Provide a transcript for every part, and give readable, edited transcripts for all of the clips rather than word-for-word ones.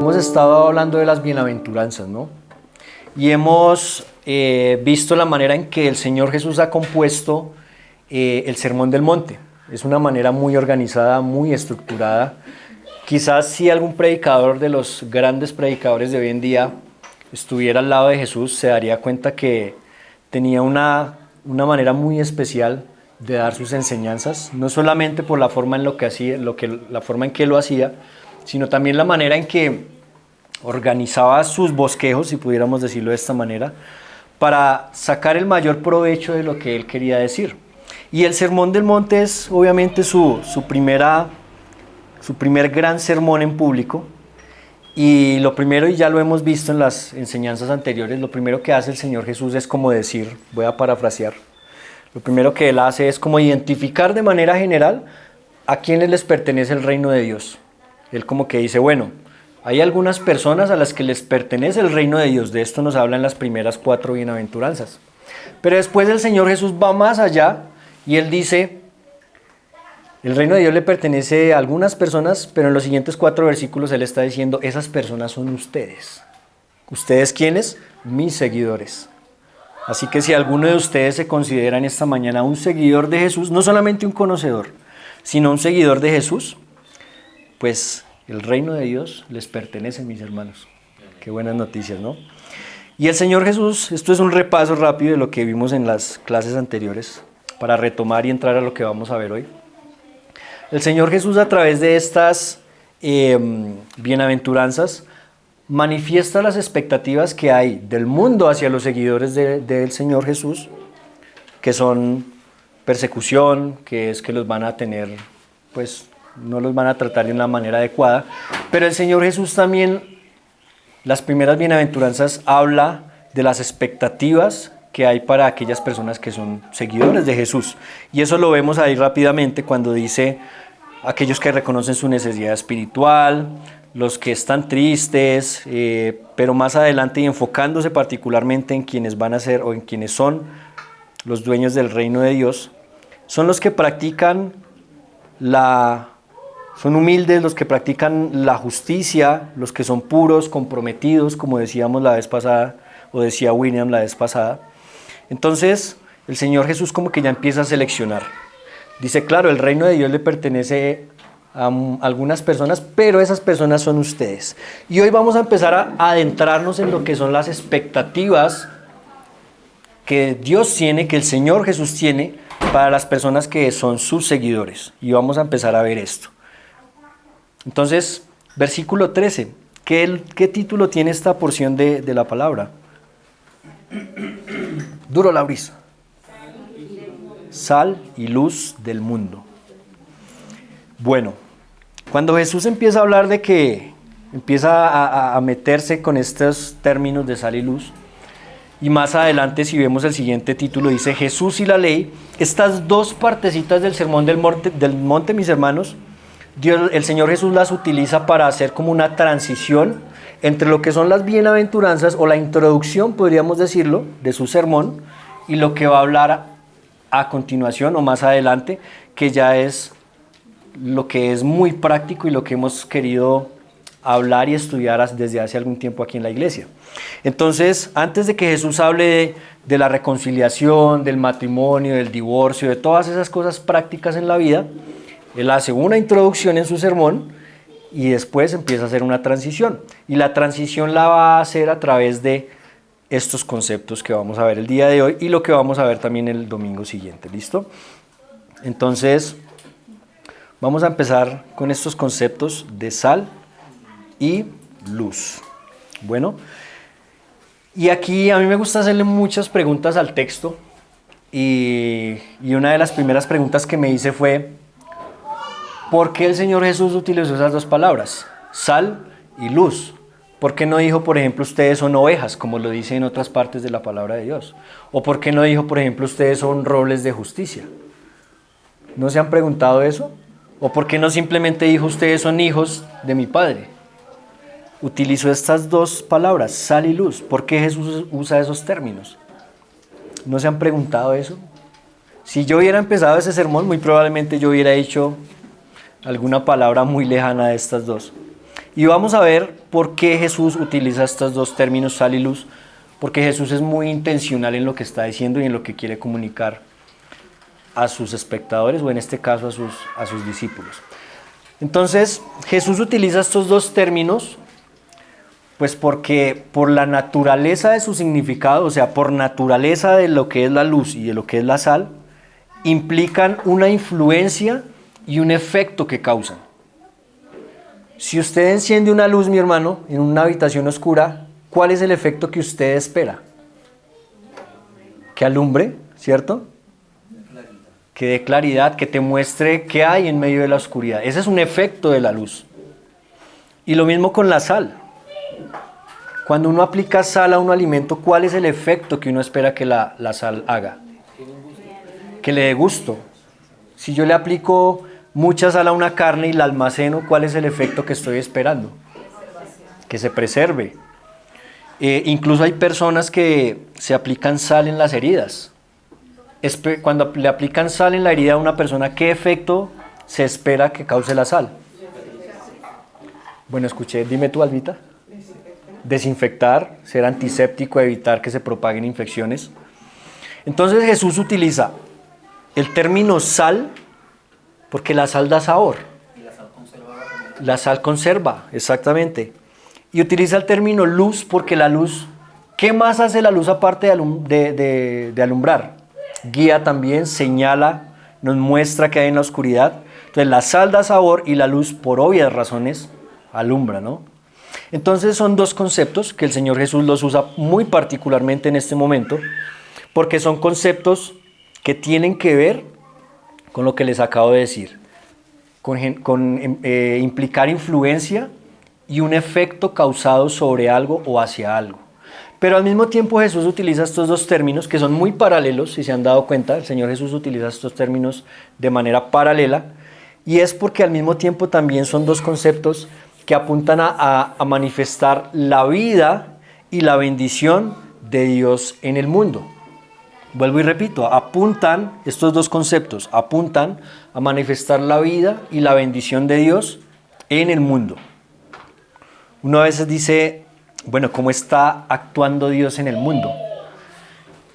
Hemos estado hablando de las bienaventuranzas, ¿no? Y hemos visto la manera en que el Señor Jesús ha compuesto el Sermón del Monte. Es una manera muy organizada, muy estructurada. Quizás si algún predicador de los grandes predicadores de hoy en día estuviera al lado de Jesús, se daría cuenta que tenía una manera muy especial de dar sus enseñanzas, no solamente por la forma en la forma en que lo hacía, sino también la manera en que organizaba sus bosquejos, si pudiéramos decirlo de esta manera, para sacar el mayor provecho de lo que él quería decir. Y el Sermón del Monte es obviamente su primer gran sermón en público. Y lo primero, y ya lo hemos visto en las enseñanzas anteriores, lo primero que hace el Señor Jesús es como decir, voy a parafrasear, lo primero que él hace es como identificar de manera general a quiénes les pertenece el reino de Dios. Él como que dice, bueno, hay algunas personas a las que les pertenece el reino de Dios. De esto nos habla en las primeras 4 bienaventuranzas. Pero después el Señor Jesús va más allá y él dice, el reino de Dios le pertenece a algunas personas, pero en los siguientes 4 versículos él está diciendo, esas personas son ustedes. ¿Ustedes quiénes? Mis seguidores. Así que si alguno de ustedes se considera en esta mañana un seguidor de Jesús, no solamente un conocedor, sino un seguidor de Jesús, pues el reino de Dios les pertenece, mis hermanos. Qué buenas noticias, ¿no? Y el Señor Jesús, esto es un repaso rápido de lo que vimos en las clases anteriores, para retomar y entrar a lo que vamos a ver hoy. El Señor Jesús, a través de estas bienaventuranzas, manifiesta las expectativas que hay del mundo hacia los seguidores del Señor Jesús, que son persecución, que es que los van a tener, pues no los van a tratar de una manera adecuada, pero el Señor Jesús también, las primeras bienaventuranzas, habla de las expectativas que hay para aquellas personas que son seguidores de Jesús. Y eso lo vemos ahí rápidamente cuando dice aquellos que reconocen su necesidad espiritual, los que están tristes, pero más adelante y enfocándose particularmente en quienes van a ser o en quienes son los dueños del reino de Dios, son los que practican son humildes, los que practican la justicia, los que son puros, comprometidos, como decíamos la vez pasada, o decía William la vez pasada. Entonces, el Señor Jesús como que ya empieza a seleccionar. Dice, claro, el reino de Dios le pertenece a algunas personas, pero esas personas son ustedes. Y hoy vamos a empezar a adentrarnos en lo que son las expectativas que Dios tiene, que el Señor Jesús tiene para las personas que son sus seguidores. Y vamos a empezar a ver esto. Entonces, versículo 13. ¿Qué título tiene esta porción de la palabra? Duro la brisa. Sal y luz del mundo. Bueno, cuando Jesús empieza a hablar de que empieza a meterse con estos términos de sal y luz, y más adelante si vemos el siguiente título, dice Jesús y la ley, estas dos partecitas del sermón del monte, mis hermanos, el Señor Jesús las utiliza para hacer como una transición entre lo que son las bienaventuranzas o la introducción, podríamos decirlo, de su sermón y lo que va a hablar a continuación o más adelante, que ya es lo que es muy práctico y lo que hemos querido hablar y estudiar desde hace algún tiempo aquí en la iglesia. Entonces, antes de que Jesús hable de la reconciliación, del matrimonio, del divorcio, de todas esas cosas prácticas en la vida, él hace una introducción en su sermón y después empieza a hacer una transición. Y la transición la va a hacer a través de estos conceptos que vamos a ver el día de hoy y lo que vamos a ver también el domingo siguiente. ¿Listo? Entonces, vamos a empezar con estos conceptos de sal y luz. Bueno, y aquí a mí me gusta hacerle muchas preguntas al texto y una de las primeras preguntas que me hice fue ¿por qué el Señor Jesús utilizó esas dos palabras? Sal y luz. ¿Por qué no dijo, por ejemplo, ustedes son ovejas, como lo dice en otras partes de la palabra de Dios? ¿O por qué no dijo, por ejemplo, ustedes son robles de justicia? ¿No se han preguntado eso? ¿O por qué no simplemente dijo, ustedes son hijos de mi Padre? Utilizó estas dos palabras, sal y luz. ¿Por qué Jesús usa esos términos? ¿No se han preguntado eso? Si yo hubiera empezado ese sermón, muy probablemente yo hubiera dicho alguna palabra muy lejana de estas dos. Y vamos a ver por qué Jesús utiliza estos dos términos, sal y luz, porque Jesús es muy intencional en lo que está diciendo y en lo que quiere comunicar a sus espectadores, o en este caso a sus discípulos. Entonces, Jesús utiliza estos dos términos, pues porque por la naturaleza de su significado, o sea, por naturaleza de lo que es la luz y de lo que es la sal, implican una influencia y un efecto que causan. Si usted enciende una luz, mi hermano, en una habitación oscura, ¿cuál es el efecto que usted espera? Que alumbre, ¿cierto? Que dé claridad, que te muestre qué hay en medio de la oscuridad. Ese es un efecto de la luz. Y lo mismo con la sal. Cuando uno aplica sal a un alimento, ¿cuál es el efecto que uno espera que la sal haga? Que le dé gusto. Si yo le aplico mucha sal a una carne y la almaceno, ¿cuál es el efecto que estoy esperando? Que se preserve. Incluso hay personas que se aplican sal en las heridas. Cuando le aplican sal en la herida a una persona, ¿qué efecto se espera que cause la sal? Bueno, escuché, dime tú, Albita. Desinfectar, ser antiséptico, evitar que se propaguen infecciones. Entonces Jesús utiliza el término sal, porque la sal da sabor. Y la sal conserva. La sal conserva, exactamente. Y utiliza el término luz, porque la luz, ¿qué más hace la luz aparte de alumbrar? Guía también, señala, nos muestra qué hay en la oscuridad. Entonces la sal da sabor y la luz, por obvias razones, alumbra, ¿no? Entonces son dos conceptos que el Señor Jesús los usa muy particularmente en este momento, porque son conceptos que tienen que ver con lo que les acabo de decir, con implicar influencia y un efecto causado sobre algo o hacia algo. Pero al mismo tiempo Jesús utiliza estos dos términos que son muy paralelos, si se han dado cuenta, el Señor Jesús utiliza estos términos de manera paralela, y es porque al mismo tiempo también son dos conceptos que apuntan a manifestar la vida y la bendición de Dios en el mundo. Vuelvo y repito, estos dos conceptos apuntan a manifestar la vida y la bendición de Dios en el mundo. Uno a veces dice, bueno, ¿cómo está actuando Dios en el mundo?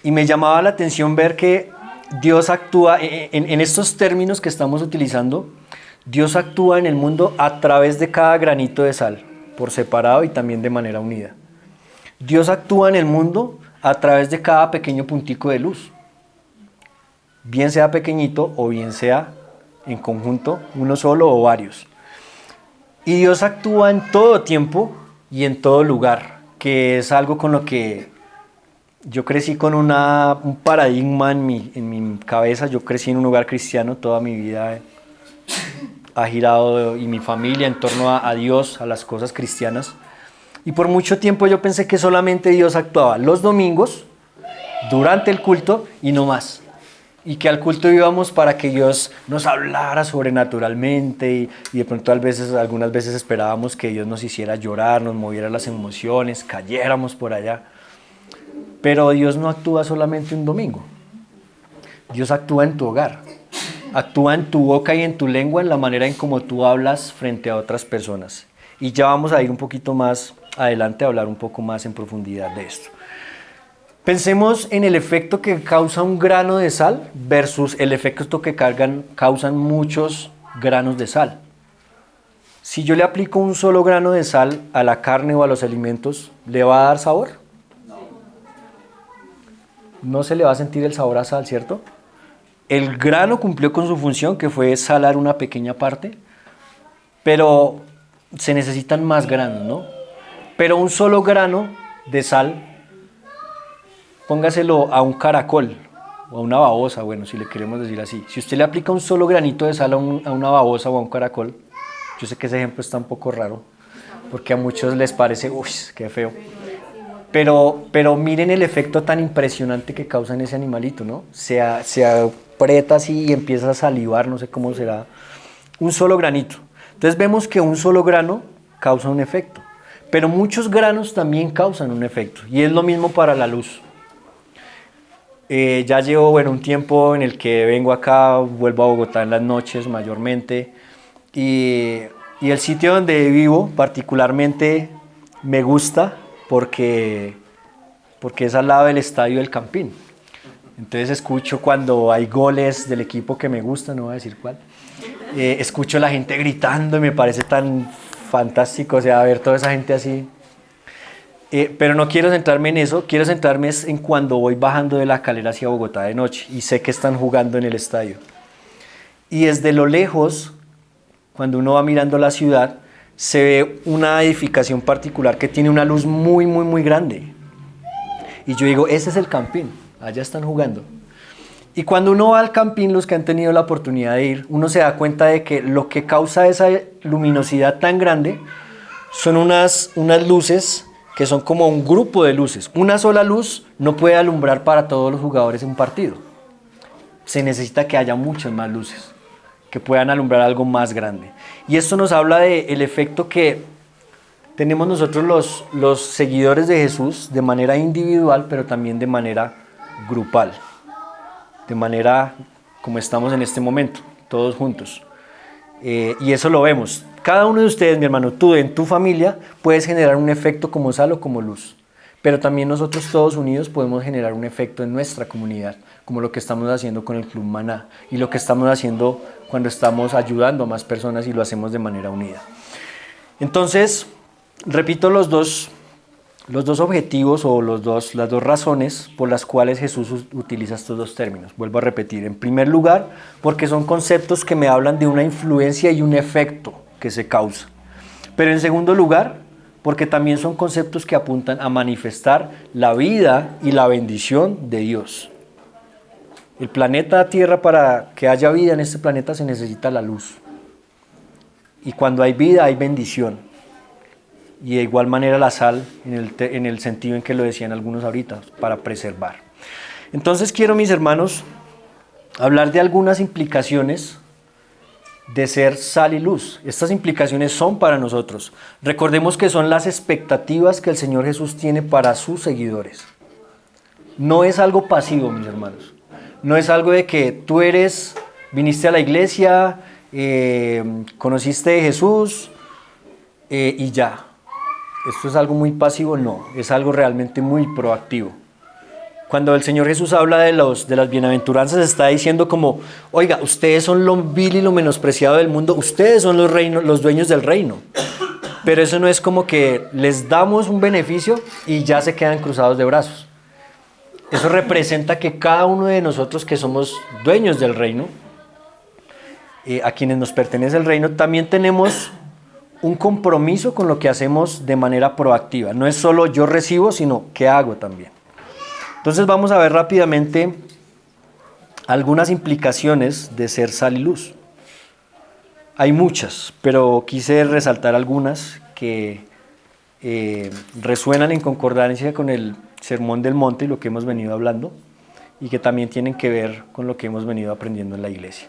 Y me llamaba la atención ver que Dios actúa, en estos términos que estamos utilizando, Dios actúa en el mundo a través de cada granito de sal, por separado y también de manera unida. Dios actúa en el mundo a través de cada pequeño puntico de luz, bien sea pequeñito o bien sea en conjunto, uno solo o varios. Y Dios actúa en todo tiempo y en todo lugar, que es algo con lo que yo crecí con un paradigma en mi cabeza. Yo crecí en un hogar cristiano, toda mi vida ha girado y mi familia en torno a Dios, a las cosas cristianas. Y por mucho tiempo yo pensé que solamente Dios actuaba los domingos, durante el culto y no más. Y que al culto íbamos para que Dios nos hablara sobrenaturalmente y de pronto algunas veces esperábamos que Dios nos hiciera llorar, nos moviera las emociones, cayéramos por allá. Pero Dios no actúa solamente un domingo. Dios actúa en tu hogar. Actúa en tu boca y en tu lengua, en la manera en cómo tú hablas frente a otras personas. Y ya vamos a ir un poquito más adelante a hablar un poco más en profundidad de esto. Pensemos en el efecto que causa un grano de sal versus el efecto que causan muchos granos de sal. Si yo le aplico un solo grano de sal a la carne o a los alimentos, ¿le va a dar sabor? No se le va a sentir el sabor a sal, ¿cierto? El grano cumplió con su función, que fue salar una pequeña parte, pero se necesitan más granos, ¿no? Pero un solo grano de sal, póngaselo a un caracol o a una babosa, bueno, si le queremos decir así. Si usted le aplica un solo granito de sal a una babosa o a un caracol, yo sé que ese ejemplo está un poco raro, porque a muchos les parece, uy, qué feo. Pero miren el efecto tan impresionante que causa en ese animalito, ¿no? Se aprieta así y empieza a salivar, no sé cómo será. Un solo granito. Entonces vemos que un solo grano causa un efecto, pero muchos granos también causan un efecto, y es lo mismo para la luz. Ya llevo un tiempo en el que vengo acá, vuelvo a Bogotá en las noches mayormente, y Y el sitio donde vivo particularmente me gusta porque es al lado del estadio del Campín. Entonces escucho cuando hay goles del equipo que me gusta, no voy a decir cuál. Escucho a la gente gritando y me parece tan fantástico, o sea, ver toda esa gente así. Pero no quiero centrarme en eso, quiero centrarme en cuando voy bajando de la escalera hacia Bogotá de noche y sé que están jugando en el estadio. Y desde lo lejos, cuando uno va mirando la ciudad, se ve una edificación particular que tiene una luz muy, muy, muy grande. Y yo digo, ese es el Campín, allá están jugando. Y cuando uno va al Campín, los que han tenido la oportunidad de ir, uno se da cuenta de que lo que causa esa luminosidad tan grande son unas luces que son como un grupo de luces. Una sola luz no puede alumbrar para todos los jugadores en un partido. Se necesita que haya muchas más luces que puedan alumbrar algo más grande. Y esto nos habla del efecto que tenemos nosotros los seguidores de Jesús de manera individual, pero también de manera grupal, de manera como estamos en este momento, todos juntos. Y eso lo vemos. Cada uno de ustedes, mi hermano, tú en tu familia puedes generar un efecto como sal o como luz, pero también nosotros todos unidos podemos generar un efecto en nuestra comunidad, como lo que estamos haciendo con el Club Maná y lo que estamos haciendo cuando estamos ayudando a más personas y lo hacemos de manera unida. Entonces, repito los dos objetivos o las dos razones por las cuales Jesús utiliza estos dos términos. Vuelvo a repetir. En primer lugar, porque son conceptos que me hablan de una influencia y un efecto que se causa. Pero en segundo lugar, porque también son conceptos que apuntan a manifestar la vida y la bendición de Dios. El planeta Tierra, para que haya vida en este planeta, se necesita la luz. Y cuando hay vida, hay bendición. Y de igual manera la sal, en el sentido en que lo decían algunos ahorita, para preservar. Entonces quiero, mis hermanos, hablar de algunas implicaciones de ser sal y luz. Estas implicaciones son para nosotros. Recordemos que son las expectativas que el Señor Jesús tiene para sus seguidores. No es algo pasivo, mis hermanos. No es algo de que tú viniste a la iglesia, conociste a Jesús y ya. ¿Esto es algo muy pasivo? No, es algo realmente muy proactivo. Cuando el Señor Jesús habla de las bienaventuranzas, está diciendo como, oiga, ustedes son lo vil y lo menospreciado del mundo, ustedes son los dueños del reino. Pero eso no es como que les damos un beneficio y ya se quedan cruzados de brazos. Eso representa que cada uno de nosotros que somos dueños del reino, a quienes nos pertenece el reino, también tenemos un compromiso con lo que hacemos de manera proactiva. No es solo yo recibo, sino qué hago también. Entonces vamos a ver rápidamente algunas implicaciones de ser sal y luz. Hay muchas, pero quise resaltar algunas que resuenan en concordancia con el Sermón del Monte y lo que hemos venido hablando, y que también tienen que ver con lo que hemos venido aprendiendo en la iglesia.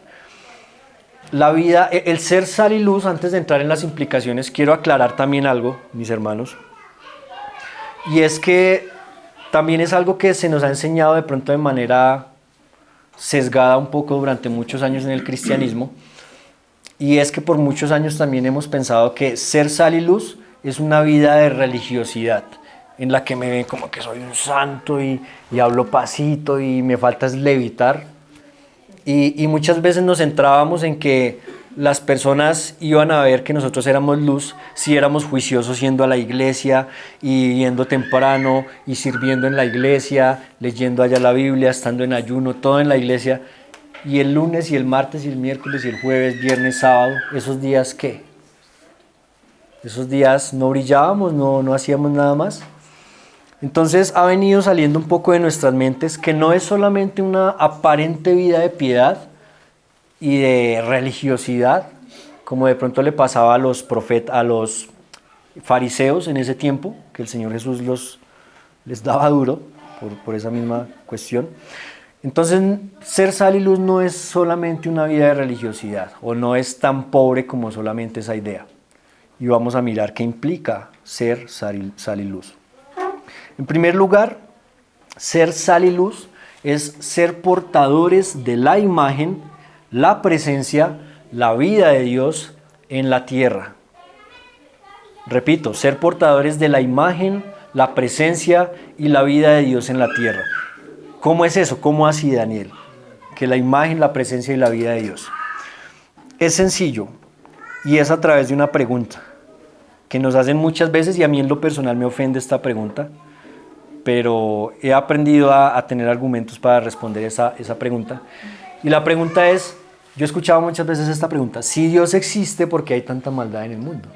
La vida, el ser sal y luz, antes de entrar en las implicaciones, quiero aclarar también algo, mis hermanos, y es que también es algo que se nos ha enseñado de pronto de manera sesgada un poco durante muchos años en el cristianismo, y es que por muchos años también hemos pensado que ser sal y luz es una vida de religiosidad, en la que me ven como que soy un santo y hablo pasito y me falta es levitar. Y muchas veces nos centrábamos en que las personas iban a ver que nosotros éramos luz si éramos juiciosos yendo a la iglesia y yendo temprano y sirviendo en la iglesia, leyendo allá la Biblia, estando en ayuno, todo en la iglesia. Y el lunes y el martes y el miércoles y el jueves, viernes, sábado, ¿esos días qué? Esos días no brillábamos, no hacíamos nada más. Entonces ha venido saliendo un poco de nuestras mentes que no es solamente una aparente vida de piedad y de religiosidad, como de pronto le pasaba a los fariseos en ese tiempo, que el Señor Jesús les daba duro por esa misma cuestión. Entonces, ser sal y luz no es solamente una vida de religiosidad, o no es tan pobre como solamente esa idea. Y vamos a mirar qué implica ser sal y luz. En primer lugar, ser sal y luz es ser portadores de la imagen, la presencia, la vida de Dios en la tierra, Repito, ser portadores de la imagen, la presencia y la vida de Dios en la tierra. ¿Cómo es eso? ¿Cómo así, Daniel? Que la imagen, la presencia y la vida de Dios. Es sencillo y es a través de una pregunta que nos hacen muchas veces, y a mí en lo personal me ofende esta pregunta, pero he aprendido a tener argumentos para responder esa pregunta. Y la pregunta es, yo he escuchado muchas veces esta pregunta: si Dios existe, ¿por qué hay tanta maldad en el mundo?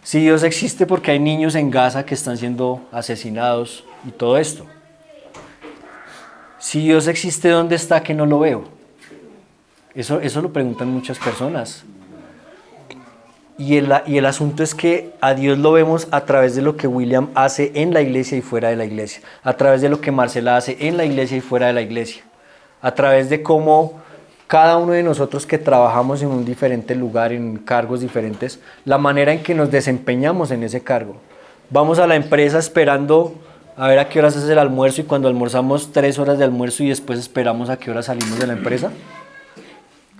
Si Dios existe, ¿por qué hay niños en Gaza que están siendo asesinados y todo esto? Si Dios existe, ¿dónde está que no lo veo? Eso lo preguntan muchas personas. Y el asunto es que a Dios lo vemos a través de lo que William hace en la iglesia y fuera de la iglesia, a través de lo que Marcela hace en la iglesia y fuera de la iglesia, a través de cómo cada uno de nosotros que trabajamos en un diferente lugar, en cargos diferentes, la manera en que nos desempeñamos en ese cargo. Vamos a la empresa esperando a ver a qué horas es el almuerzo, y cuando almorzamos 3 horas de almuerzo y después esperamos a qué hora salimos de la empresa.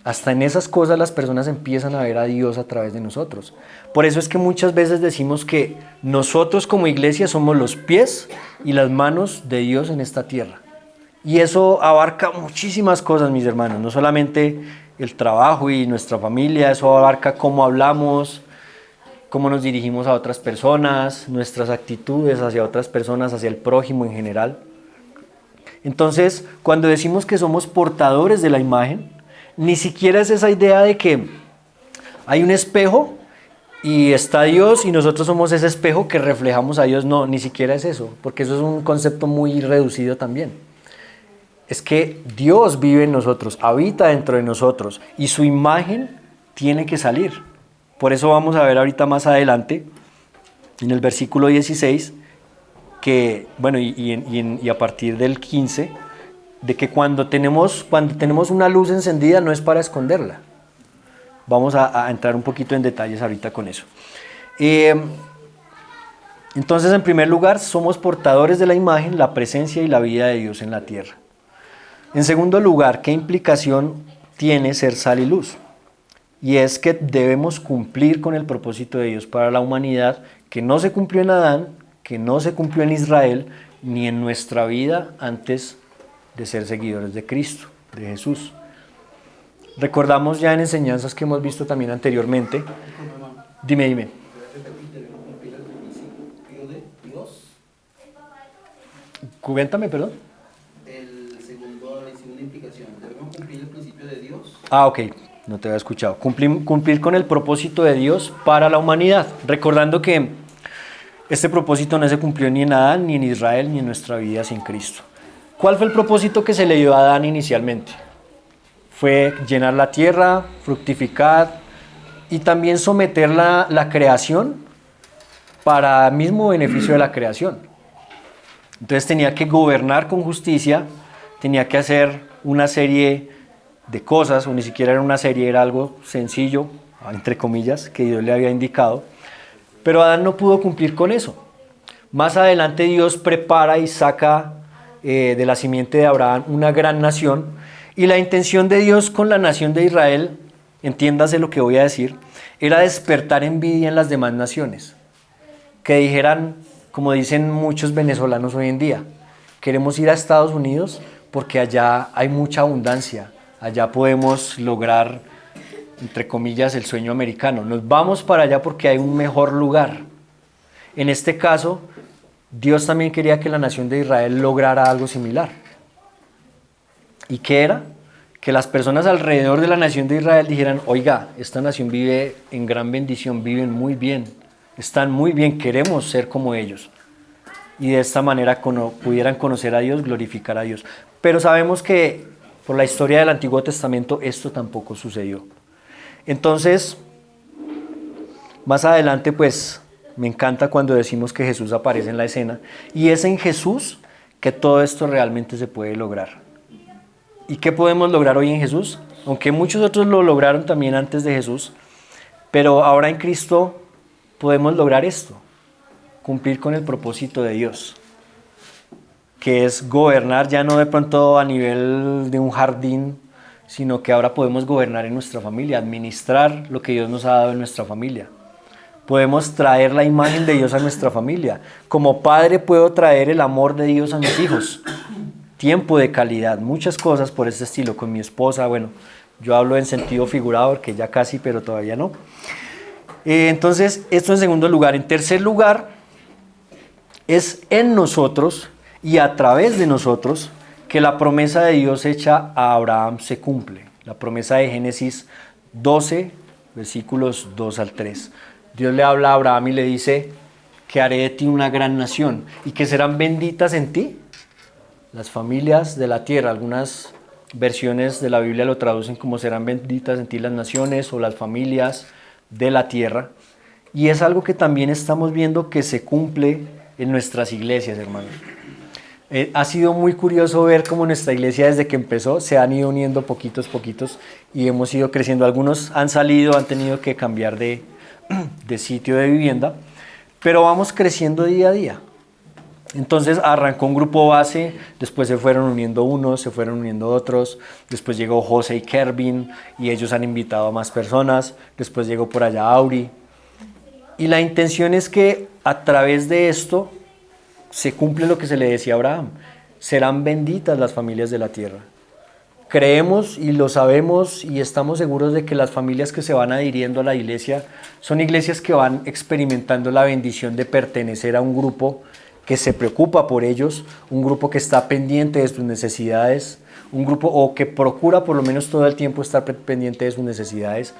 Hasta en esas cosas las personas empiezan a ver a Dios a través de nosotros. Por eso es que muchas veces decimos que nosotros como iglesia somos los pies y las manos de Dios en esta tierra. Y eso abarca muchísimas cosas, mis hermanos. No solamente el trabajo y nuestra familia, eso abarca cómo hablamos, cómo nos dirigimos a otras personas, nuestras actitudes hacia otras personas, hacia el prójimo en general. Entonces, cuando decimos que somos portadores de la imagen, ni siquiera es esa idea de que hay un espejo y está Dios y nosotros somos ese espejo que reflejamos a Dios. No, ni siquiera es eso, porque eso es un concepto muy reducido también. Es que Dios vive en nosotros, habita dentro de nosotros, y su imagen tiene que salir. Por eso vamos a ver ahorita más adelante, en el versículo 16, que, bueno, y a partir del 15, de que cuando tenemos una luz encendida no es para esconderla. Vamos a entrar un poquito en detalles ahorita con eso. Entonces, en primer lugar, somos portadores de la imagen, la presencia y la vida de Dios en la tierra. En segundo lugar, ¿qué implicación tiene ser sal y luz? Y es que debemos cumplir con el propósito de Dios para la humanidad, que no se cumplió en Adán, que no se cumplió en Israel, ni en nuestra vida antes de ser seguidores de Cristo, de Jesús. Recordamos ya en enseñanzas que hemos visto también anteriormente. Dime. Cuéntame, perdón. La segunda implicación, ¿debemos cumplir el principio de Dios? Ok, no te había escuchado. Cumplir con el propósito de Dios para la humanidad, recordando que este propósito no se cumplió ni en Adán, ni en Israel, ni en nuestra vida sin Cristo. ¿Cuál fue el propósito que se le dio a Adán inicialmente? Fue llenar la tierra, fructificar y también someter la creación para el mismo beneficio de la creación. Entonces tenía que gobernar con justicia, tenía que hacer una serie de cosas, o ni siquiera era una serie, era algo sencillo, entre comillas, que Dios le había indicado. Pero Adán no pudo cumplir con eso. Más adelante Dios prepara y saca de la simiente de Abraham una gran nación, y la intención de Dios con la nación de Israel, entiéndase lo que voy a decir, era despertar envidia en las demás naciones, que dijeran, como dicen muchos venezolanos hoy en día, queremos ir a Estados Unidos porque allá hay mucha abundancia, allá podemos lograr, entre comillas, el sueño americano, nos vamos para allá porque hay un mejor lugar. En este caso, Dios también quería que la nación de Israel lograra algo similar. ¿Y qué era? Que las personas alrededor de la nación de Israel dijeran, oiga, esta nación vive en gran bendición, viven muy bien, están muy bien, queremos ser como ellos. Y de esta manera pudieran conocer a Dios, glorificar a Dios. Pero sabemos que por la historia del Antiguo Testamento esto tampoco sucedió. Entonces, más adelante pues me encanta cuando decimos que Jesús aparece en la escena, y es en Jesús que todo esto realmente se puede lograr. ¿Y qué podemos lograr hoy en Jesús? Aunque muchos otros lo lograron también antes de Jesús, pero ahora en Cristo podemos lograr esto, cumplir con el propósito de Dios, que es gobernar ya no de pronto a nivel de un jardín, sino que ahora podemos gobernar en nuestra familia, administrar lo que Dios nos ha dado en nuestra familia. Podemos traer la imagen de Dios a nuestra familia. Como padre puedo traer el amor de Dios a mis hijos. Tiempo de calidad, muchas cosas por este estilo. Con mi esposa, bueno, yo hablo en sentido figurado porque ya casi, pero todavía no. Entonces, esto en segundo lugar. En tercer lugar, es en nosotros y a través de nosotros que la promesa de Dios hecha a Abraham se cumple. La promesa de Génesis 12, versículos 2 al 3. Dios le habla a Abraham y le dice que haré de ti una gran nación y que serán benditas en ti las familias de la tierra. Algunas versiones de la Biblia lo traducen como serán benditas en ti las naciones o las familias de la tierra. Y es algo que también estamos viendo que se cumple en nuestras iglesias, hermanos. Ha sido muy curioso ver cómo nuestra iglesia desde que empezó se han ido uniendo poquitos y hemos ido creciendo. Algunos han salido, han tenido que cambiar de sitio de vivienda, pero vamos creciendo día a día. Entonces arrancó un grupo base, después se fueron uniendo unos, se fueron uniendo otros, después llegó José y Kervin y ellos han invitado a más personas, después llegó por allá Auri. Y la intención es que a través de esto se cumple lo que se le decía a Abraham, serán benditas las familias de la tierra. Creemos y lo sabemos y estamos seguros de que las familias que se van adhiriendo a la iglesia son iglesias que van experimentando la bendición de pertenecer a un grupo que se preocupa por ellos, un grupo que está pendiente de sus necesidades, un grupo o que procura por lo menos todo el tiempo estar pendiente de sus necesidades,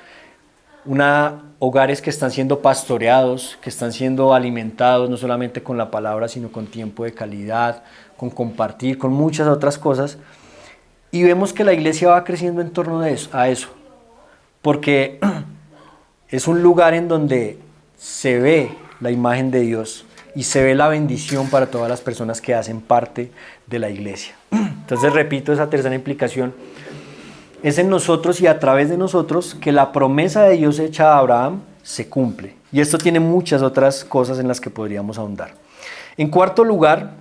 hogares que están siendo pastoreados, que están siendo alimentados no solamente con la palabra, sino con tiempo de calidad, con compartir, con muchas otras cosas. Y vemos que la iglesia va creciendo en torno a eso, porque es un lugar en donde se ve la imagen de Dios y se ve la bendición para todas las personas que hacen parte de la iglesia. Entonces repito esa tercera implicación. Es en nosotros y a través de nosotros que la promesa de Dios hecha a Abraham se cumple. Y esto tiene muchas otras cosas en las que podríamos ahondar. En cuarto lugar,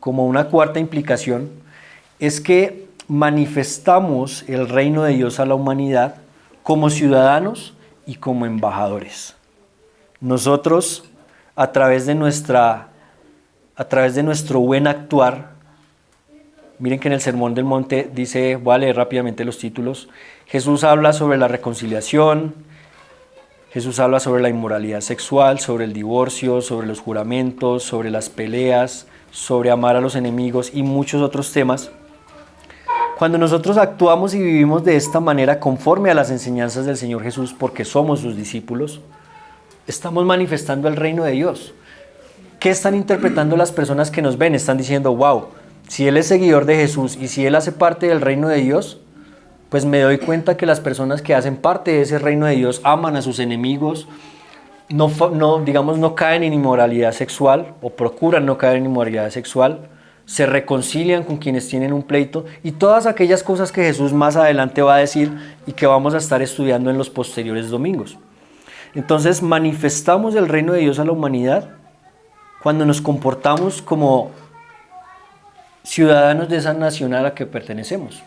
como una cuarta implicación, es que manifestamos el reino de Dios a la humanidad como ciudadanos y como embajadores. Nosotros, a través de nuestro buen actuar, miren que en el Sermón del Monte dice, voy a leer rápidamente los títulos, Jesús habla sobre la reconciliación, Jesús habla sobre la inmoralidad sexual, sobre el divorcio, sobre los juramentos, sobre las peleas, sobre amar a los enemigos y muchos otros temas. Cuando nosotros actuamos y vivimos de esta manera conforme a las enseñanzas del Señor Jesús, porque somos sus discípulos, estamos manifestando el reino de Dios. ¿Qué están interpretando las personas que nos ven? Están diciendo, wow, si Él es seguidor de Jesús y si Él hace parte del reino de Dios, pues me doy cuenta que las personas que hacen parte de ese reino de Dios aman a sus enemigos, no caen en inmoralidad sexual o procuran no caer en inmoralidad sexual, se reconcilian con quienes tienen un pleito y todas aquellas cosas que Jesús más adelante va a decir y que vamos a estar estudiando en los posteriores domingos. Entonces manifestamos el reino de Dios a la humanidad cuando nos comportamos como ciudadanos de esa nación a la que pertenecemos.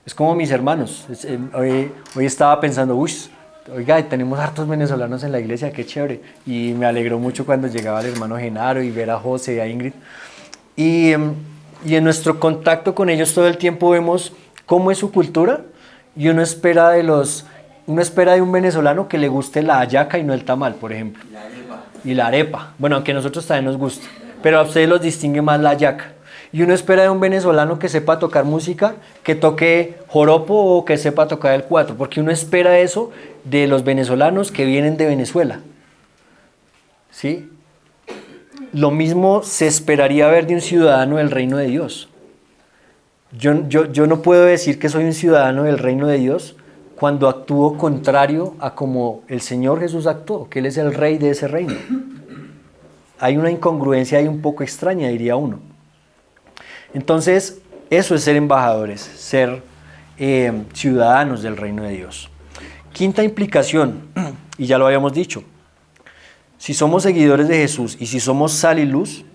Es como mis hermanos. Hoy estaba pensando, oiga, tenemos hartos venezolanos en la iglesia, qué chévere. Y me alegró mucho cuando llegaba el hermano Genaro y ver a José y a Ingrid. Y en nuestro contacto con ellos todo el tiempo vemos cómo es su cultura y uno espera de un venezolano que le guste la hallaca y no el tamal, por ejemplo. Y la arepa. Bueno, aunque a nosotros también nos gusta, pero a ustedes los distingue más la hallaca. Y uno espera de un venezolano que sepa tocar música, que toque joropo o que sepa tocar el cuatro, porque uno espera eso de los venezolanos que vienen de Venezuela. ¿Sí? Lo mismo se esperaría ver de un ciudadano del reino de Dios. Yo no puedo decir que soy un ciudadano del reino de Dios cuando actúo contrario a como el Señor Jesús actuó, que Él es el rey de ese reino. Hay una incongruencia ahí un poco extraña, diría uno. Entonces, eso es ser embajadores, ser ciudadanos del reino de Dios. Quinta implicación, y ya lo habíamos dicho, si somos seguidores de Jesús y si somos sal y luz,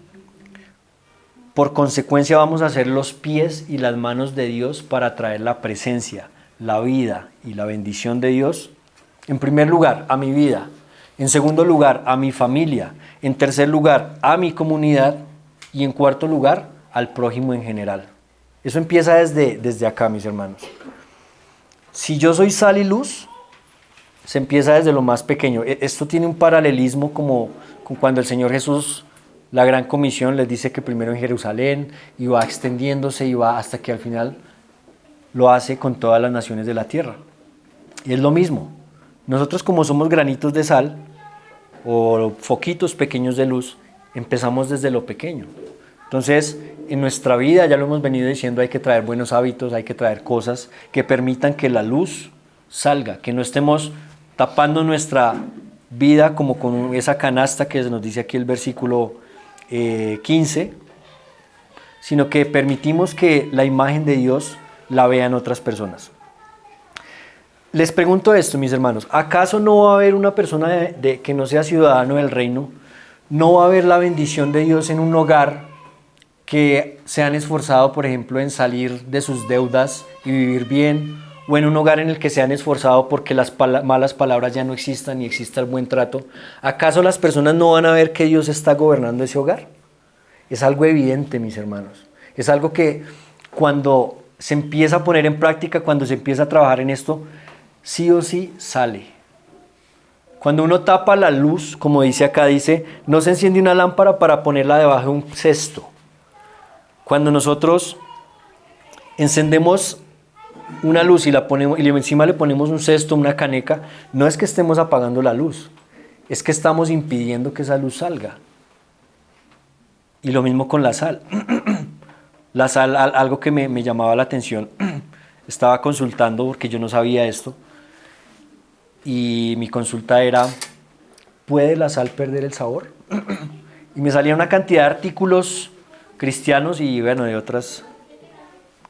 por consecuencia vamos a ser los pies y las manos de Dios para traer la presencia, la vida y la bendición de Dios, en primer lugar, a mi vida En segundo lugar, a mi familia. En tercer lugar, a mi comunidad. Y en cuarto lugar, al prójimo en general. Eso empieza desde acá, mis hermanos. Si yo soy sal y luz, se empieza desde lo más pequeño. Esto tiene un paralelismo como con cuando el Señor Jesús, la gran comisión, les dice que primero en Jerusalén, y va extendiéndose y va hasta que al final lo hace con todas las naciones de la tierra. Y es lo mismo. Nosotros, como somos granitos de sal o foquitos pequeños de luz, empezamos desde lo pequeño. Entonces, en nuestra vida, ya lo hemos venido diciendo, hay que traer buenos hábitos, hay que traer cosas que permitan que la luz salga, que no estemos tapando nuestra vida como con esa canasta que nos dice aquí el versículo 15, sino que permitimos que la imagen de Dios la vean otras personas. Les pregunto esto, mis hermanos, ¿acaso no va a haber una persona que no sea ciudadano del reino? ¿No va a haber la bendición de Dios en un hogar que se han esforzado, por ejemplo, en salir de sus deudas y vivir bien? ¿O en un hogar en el que se han esforzado porque las malas palabras ya no existan y exista el buen trato? ¿Acaso las personas no van a ver que Dios está gobernando ese hogar? Es algo evidente, mis hermanos. Es algo que cuando se empieza a poner en práctica, cuando se empieza a trabajar en esto, sí o sí sale. Cuando uno tapa la luz, como dice acá, dice, no se enciende una lámpara para ponerla debajo de un cesto. Cuando nosotros encendemos una luz y la ponemos, y encima le ponemos un cesto, una caneca, no es que estemos apagando la luz, es que estamos impidiendo que esa luz salga. Y lo mismo con la sal. La sal, algo que me llamaba la atención, estaba consultando porque yo no sabía esto, y mi consulta era, ¿puede la sal perder el sabor? Y me salía una cantidad de artículos cristianos y bueno, de otras,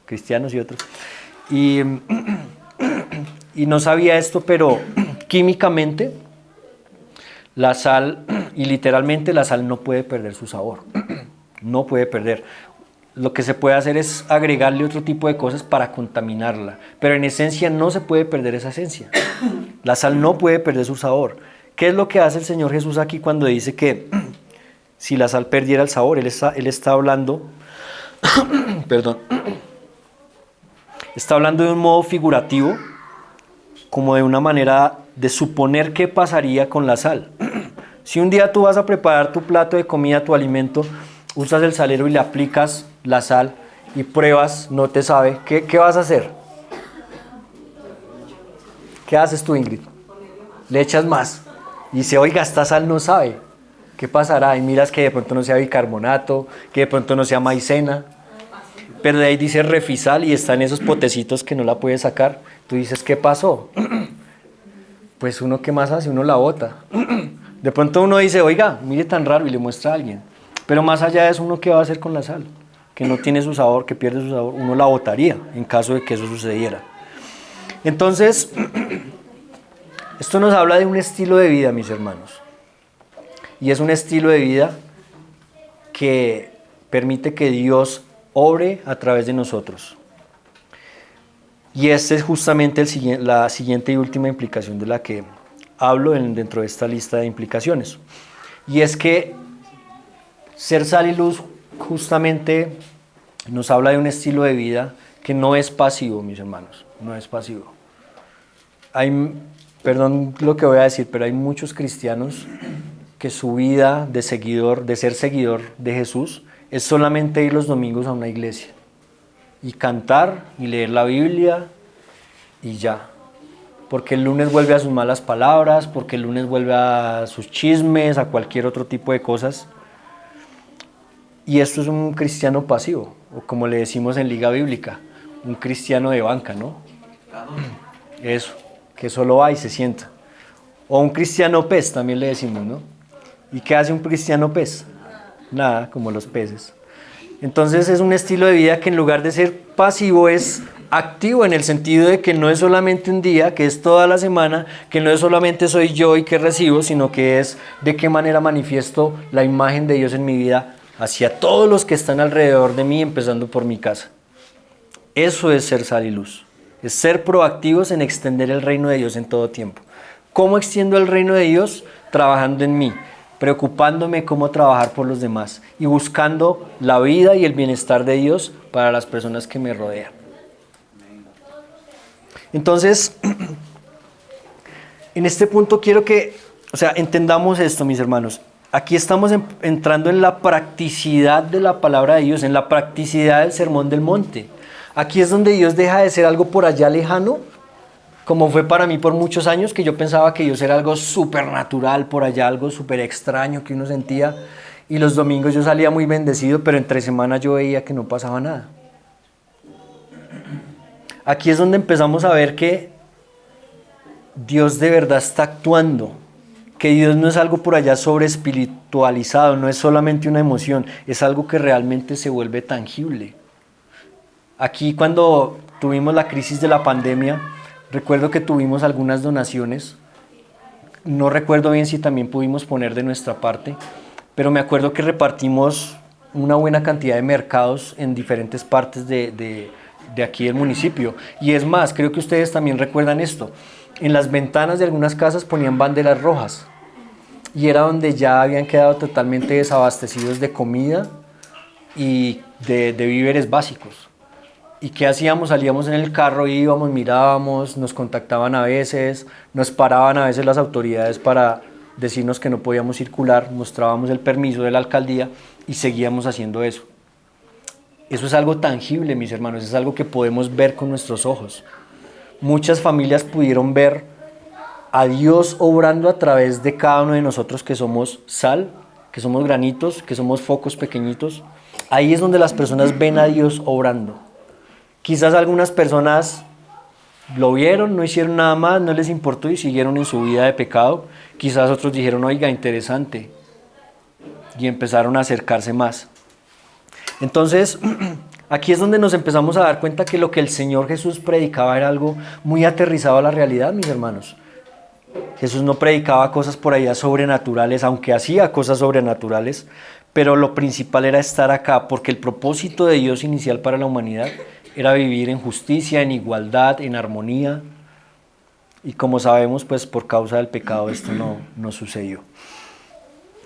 cristianos y otros. Y no sabía esto, pero químicamente la sal, y literalmente la sal no puede perder su sabor, no puede perder. Lo que se puede hacer es agregarle otro tipo de cosas para contaminarla, pero en esencia no se puede perder esa esencia. La sal no puede perder su sabor. ¿Qué es lo que hace el Señor Jesús aquí cuando dice que si la sal perdiera el sabor? Él está hablando, perdón, está hablando de un modo figurativo, como de una manera de suponer qué pasaría con la sal. Si un día tú vas a preparar tu plato de comida, tu alimento, usas el salero y le aplicas la sal y pruebas, no te sabe, ¿qué vas a hacer? ¿Qué haces tú, Ingrid? Le echas más. Y dice, oiga, esta sal no sabe. ¿Qué pasará? Y miras que de pronto no sea bicarbonato, que de pronto no sea maicena. Pero de ahí dice refisal y están esos potecitos que no la puedes sacar. Tú dices, ¿qué pasó? Pues uno, ¿qué más hace? Uno la bota. De pronto uno dice, oiga, mire tan raro, y le muestra a alguien. Pero más allá de eso, ¿uno qué va a hacer con la sal? Que no tiene su sabor, que pierde su sabor. Uno la botaría en caso de que eso sucediera. Entonces, esto nos habla de un estilo de vida, mis hermanos. Y es un estilo de vida que permite que Dios obre a través de nosotros. Y esta es justamente la siguiente y última implicación de la que hablo dentro de esta lista de implicaciones. Y es que ser sal y luz justamente nos habla de un estilo de vida que no es pasivo, mis hermanos, no es pasivo. Perdón lo que voy a decir, pero hay muchos cristianos que su vida de ser seguidor de Jesús es solamente ir los domingos a una iglesia y cantar y leer la Biblia y ya. Porque el lunes vuelve a sus malas palabras, porque el lunes vuelve a sus chismes, a cualquier otro tipo de cosas. Y esto es un cristiano pasivo, o como le decimos en Liga Bíblica, un cristiano de banca, ¿no? Eso, que solo va y se sienta. O un cristiano pez, también le decimos, ¿no? ¿Y qué hace un cristiano pez? Nada, como los peces. Entonces es un estilo de vida que en lugar de ser pasivo es activo, en el sentido de que no es solamente un día, que es toda la semana, que no es solamente soy yo y que recibo, sino que es de qué manera manifiesto la imagen de Dios en mi vida hacia todos los que están alrededor de mí, empezando por mi casa. Eso es ser sal y luz, es ser proactivos en extender el reino de Dios en todo tiempo. ¿Cómo extiendo el reino de Dios? trabajando en mí, preocupándome cómo trabajar por los demás y buscando la vida y el bienestar de Dios para las personas que me rodean. Entonces, en este punto quiero que, entendamos esto, mis hermanos. Aquí estamos entrando en la practicidad de la palabra de Dios, en la practicidad del Sermón del Monte. Aquí es donde Dios deja de ser algo por allá lejano, como fue para mí por muchos años, que yo pensaba que Dios era algo supernatural por allá, algo súper extraño que uno sentía. Y los domingos yo salía muy bendecido, pero entre semanas yo veía que no pasaba nada. Aquí es donde empezamos a ver que Dios de verdad está actuando, que Dios no es algo por allá sobre espiritualizado, no es solamente una emoción, es algo que realmente se vuelve tangible. Aquí cuando tuvimos la crisis de la pandemia, recuerdo que tuvimos algunas donaciones, no recuerdo bien si también pudimos poner de nuestra parte, pero me acuerdo que repartimos una buena cantidad de mercados en diferentes partes de aquí del municipio. Y es más, creo que ustedes también recuerdan esto. En las ventanas de algunas casas ponían banderas rojas y era donde ya habían quedado totalmente desabastecidos de comida y de víveres básicos. ¿Y qué hacíamos? Salíamos en el carro, íbamos, mirábamos, nos contactaban a veces, nos paraban a veces las autoridades para decirnos que no podíamos circular, mostrábamos el permiso de la alcaldía y seguíamos haciendo eso. Eso es algo tangible, mis hermanos, es algo que podemos ver con nuestros ojos. Muchas familias pudieron ver a Dios obrando a través de cada uno de nosotros que somos sal, que somos granitos, que somos focos pequeñitos. Ahí es donde las personas ven a Dios obrando. Quizás algunas personas lo vieron, no hicieron nada más, no les importó y siguieron en su vida de pecado. Quizás otros dijeron, oiga, interesante, y empezaron a acercarse más. Entonces, aquí es donde nos empezamos a dar cuenta que lo que el Señor Jesús predicaba era algo muy aterrizado a la realidad, mis hermanos. Jesús no predicaba cosas por allá sobrenaturales, aunque hacía cosas sobrenaturales, pero lo principal era estar acá, porque el propósito de Dios inicial para la humanidad era vivir en justicia, en igualdad, en armonía. Y como sabemos, pues por causa del pecado esto no sucedió.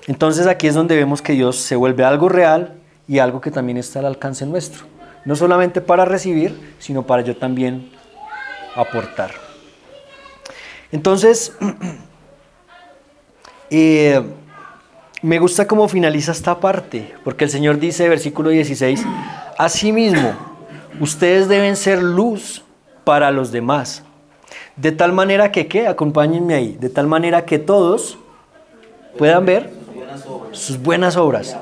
Entonces aquí es donde vemos que Dios se vuelve algo real y algo que también está al alcance nuestro. No solamente para recibir, sino para yo también aportar. Entonces, me gusta cómo finaliza esta parte, porque el Señor dice, versículo 16, asimismo, ustedes deben ser luz para los demás, de tal manera que, ¿qué? Acompáñenme ahí, de tal manera que todos puedan ver sus buenas obras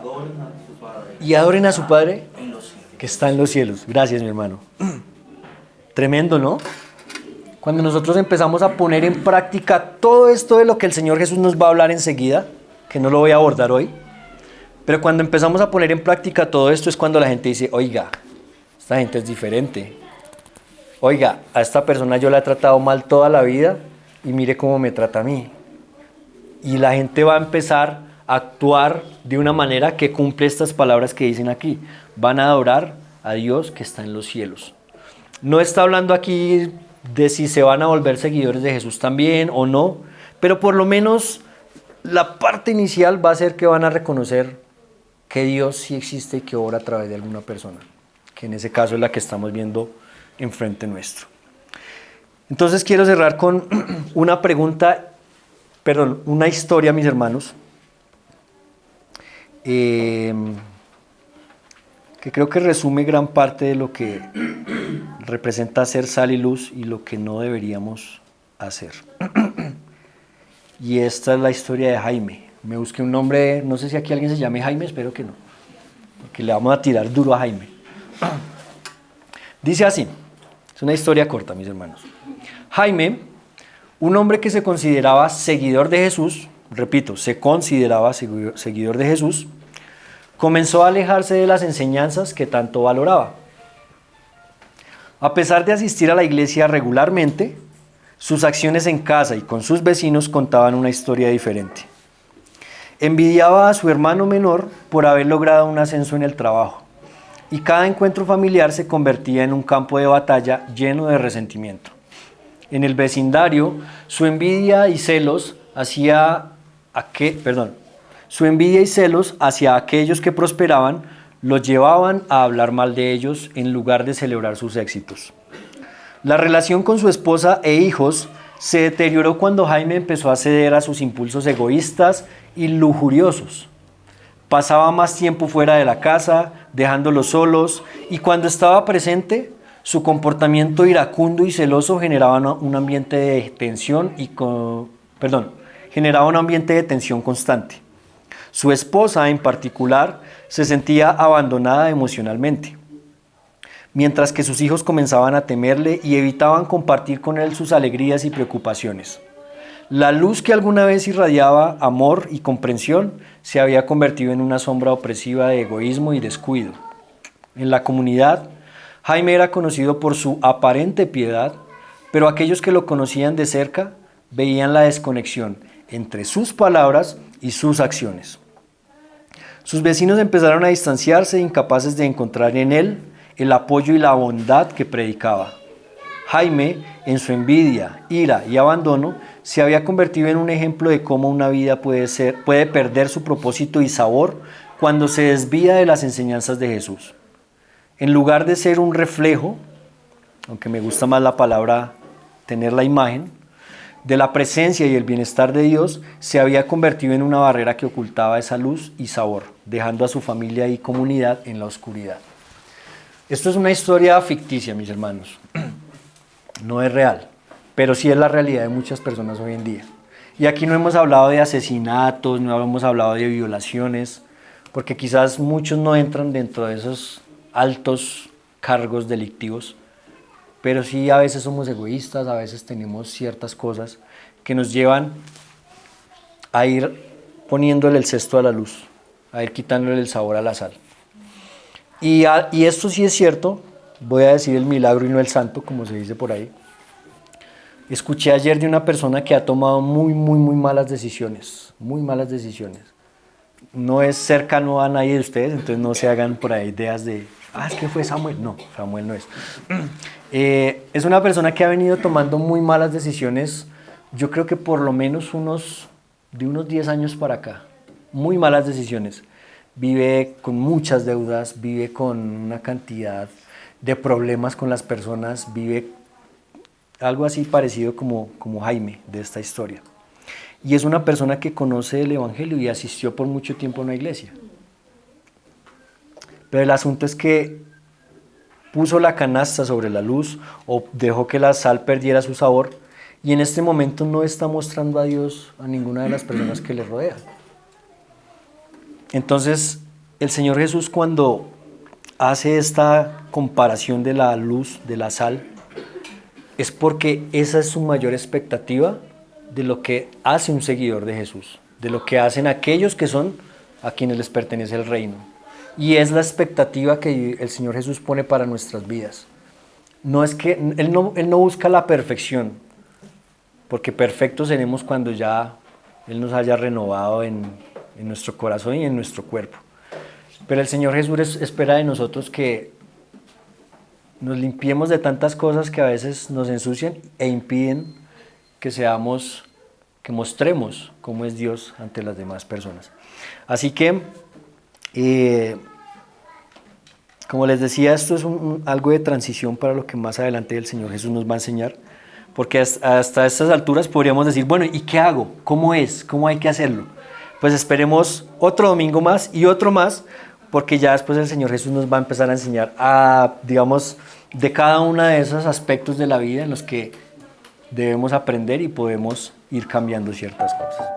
y adoren a su Padre que está en los cielos. Gracias, mi hermano. Tremendo, ¿no? Cuando nosotros empezamos a poner en práctica todo esto de lo que el Señor Jesús nos va a hablar enseguida, que no lo voy a abordar hoy, pero cuando empezamos a poner en práctica todo esto es cuando la gente dice, oiga, esta gente es diferente. Oiga, a esta persona yo la he tratado mal toda la vida y mire cómo me trata a mí. Y la gente va a empezar a actuar de una manera que cumple estas palabras que dicen aquí. Van a adorar a Dios que está en los cielos. No está hablando aquí de si se van a volver seguidores de Jesús también o no, pero por lo menos la parte inicial va a ser que van a reconocer que Dios sí existe y que obra a través de alguna persona, que en ese caso es la que estamos viendo enfrente nuestro. Entonces quiero cerrar con una historia, mis hermanos, que creo que resume gran parte de lo que representa ser sal y luz y lo que no deberíamos hacer. Y esta es la historia de Jaime. Me busqué un nombre, no sé si aquí alguien se llame Jaime, espero que no, porque le vamos a tirar duro a Jaime. Dice así, es una historia corta, mis hermanos. Jaime, un hombre que se consideraba seguidor de Jesús, repito, se consideraba seguidor de Jesús, comenzó a alejarse de las enseñanzas que tanto valoraba. A pesar de asistir a la iglesia regularmente, sus acciones en casa y con sus vecinos contaban una historia diferente. Envidiaba a su hermano menor por haber logrado un ascenso en el trabajo, y cada encuentro familiar se convertía en un campo de batalla lleno de resentimiento. En el vecindario, su envidia y celos hacía su envidia y celos hacia aquellos que prosperaban los llevaban a hablar mal de ellos en lugar de celebrar sus éxitos. La relación con su esposa e hijos se deterioró cuando Jaime empezó a ceder a sus impulsos egoístas y lujuriosos. Pasaba más tiempo fuera de la casa, dejándolos solos, y cuando estaba presente, su comportamiento iracundo y celoso generaba un ambiente de tensión constante. Su esposa, en particular, se sentía abandonada emocionalmente, mientras que sus hijos comenzaban a temerle y evitaban compartir con él sus alegrías y preocupaciones. La luz que alguna vez irradiaba amor y comprensión se había convertido en una sombra opresiva de egoísmo y descuido. En la comunidad, Jaime era conocido por su aparente piedad, pero aquellos que lo conocían de cerca veían la desconexión entre sus palabras y sus acciones. Sus vecinos empezaron a distanciarse, incapaces de encontrar en él el apoyo y la bondad que predicaba. Jaime, en su envidia, ira y abandono, se había convertido en un ejemplo de cómo una vida puede perder su propósito y sabor cuando se desvía de las enseñanzas de Jesús. En lugar de ser un reflejo, aunque me gusta más la palabra tener la imagen, de la presencia y el bienestar de Dios, se había convertido en una barrera que ocultaba esa luz y sabor, dejando a su familia y comunidad en la oscuridad. Esto es una historia ficticia, mis hermanos. No es real, pero sí es la realidad de muchas personas hoy en día. Y aquí no hemos hablado de asesinatos, no hemos hablado de violaciones, porque quizás muchos no entran dentro de esos altos cargos delictivos, pero sí a veces somos egoístas, a veces tenemos ciertas cosas que nos llevan a ir poniéndole el cesto a la luz, a ir quitándole el sabor a la sal. Y esto sí es cierto, voy a decir el milagro y no el santo, como se dice por ahí. Escuché ayer de una persona que ha tomado muy malas decisiones, muy malas decisiones. No es cercano a nadie de ustedes, entonces no se hagan por ahí ideas de, es que fue Samuel. No, Samuel no es. Es una persona que ha venido tomando muy malas decisiones, yo creo que por lo menos de unos 10 años para acá. Muy malas decisiones. Vive con muchas deudas, vive con una cantidad de problemas con las personas, vive algo así parecido como Jaime de esta historia. Y es una persona que conoce el Evangelio y asistió por mucho tiempo a una iglesia. Pero el asunto es que puso la canasta sobre la luz o dejó que la sal perdiera su sabor y en este momento no está mostrando a Dios a ninguna de las personas que le rodean. Entonces, el Señor Jesús, cuando hace esta comparación de la luz, de la sal, es porque esa es su mayor expectativa de lo que hace un seguidor de Jesús, de lo que hacen aquellos que son a quienes les pertenece el reino. Y es la expectativa que el Señor Jesús pone para nuestras vidas. No es que Él no busca la perfección, porque perfectos seremos cuando ya Él nos haya renovado en nuestro corazón y en nuestro cuerpo. Pero el Señor Jesús espera de nosotros que nos limpiemos de tantas cosas que a veces nos ensucian e impiden que mostremos cómo es Dios ante las demás personas. Así que, como les decía, esto es algo de transición para lo que más adelante el Señor Jesús nos va a enseñar, porque hasta estas alturas podríamos decir, bueno, ¿y qué hago? ¿Cómo es? ¿Cómo hay que hacerlo? Pues esperemos otro domingo más y otro más, porque ya después el Señor Jesús nos va a empezar a enseñar digamos, de cada uno de esos aspectos de la vida en los que debemos aprender y podemos ir cambiando ciertas cosas.